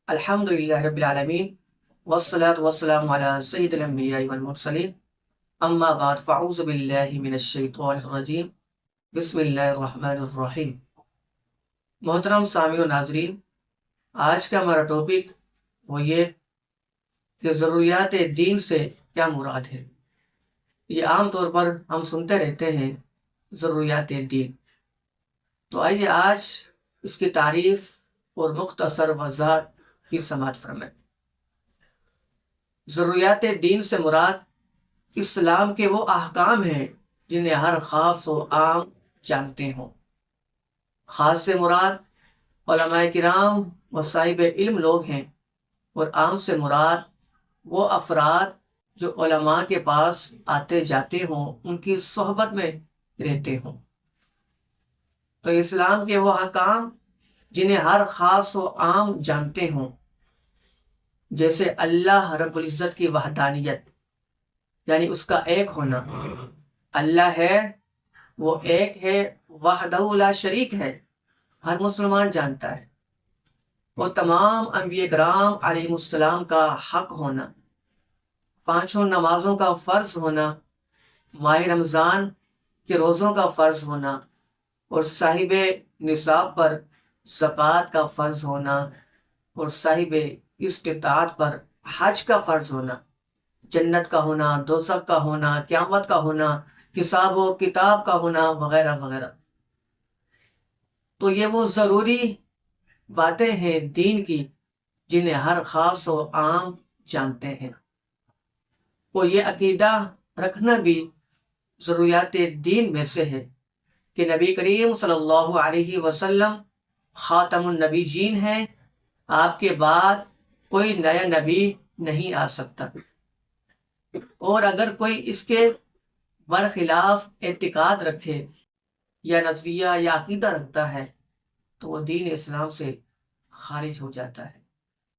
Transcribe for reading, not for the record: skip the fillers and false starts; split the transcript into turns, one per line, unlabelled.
الحمدللہ رب العالمین والصلاة والسلام علی سید الانبیاء والمرسلین اما بعد فاعوذ باللہ من الشیطان الرجیم بسم اللہ الرحمن الرحیم۔ محترم سامعین و ناظرین، آج کا ہمارا ٹاپک وہ یہ کہ ضروریات دین سے کیا مراد ہے۔ یہ عام طور پر ہم سنتے رہتے ہیں ضروریات دین، تو آئیے آج اس کی تعریف اور مختصر وضاحت کی سماعت فرمائیں۔ ضروریات دین سے مراد اسلام کے وہ احکام ہیں جنہیں ہر خاص و عام جانتے ہوں۔ خاص سے مراد علماء کرام و صاحب علم لوگ ہیں، اور عام سے مراد وہ افراد جو علماء کے پاس آتے جاتے ہوں، ان کی صحبت میں رہتے ہوں۔ تو اسلام کے وہ احکام جنہیں ہر خاص و عام جانتے ہوں، جیسے اللہ رب العزت کی وحدانیت، یعنی اس کا ایک ہونا۔ اللہ ہے، وہ ایک ہے، وحدہ لا شریک ہے، ہر مسلمان جانتا ہے۔ وہ تمام انبیاء کرام علیہ السلام کا حق ہونا، پانچوں نمازوں کا فرض ہونا، ماہ رمضان کے روزوں کا فرض ہونا، اور صاحب نصاب پر زکوٰۃ کا فرض ہونا، اور صاحب استطاعت پر حج کا فرض ہونا، جنت کا ہونا، دوزخ کا ہونا، قیامت کا ہونا، حساب و کتاب کا ہونا، وغیرہ وغیرہ۔ تو یہ وہ ضروری باتیں ہیں دین کی جنہیں ہر خاص و عام جانتے ہیں۔ اور یہ عقیدہ رکھنا بھی ضروریات دین میں سے ہے کہ نبی کریم صلی اللہ علیہ وسلم خاتم النبیین ہیں، آپ کے بعد کوئی نیا نبی نہیں آ سکتا، اور اگر کوئی اس کے برخلاف اعتقاد رکھے یا نظریہ یا عقیدہ رکھتا ہے تو وہ دین اسلام سے خارج ہو جاتا ہے۔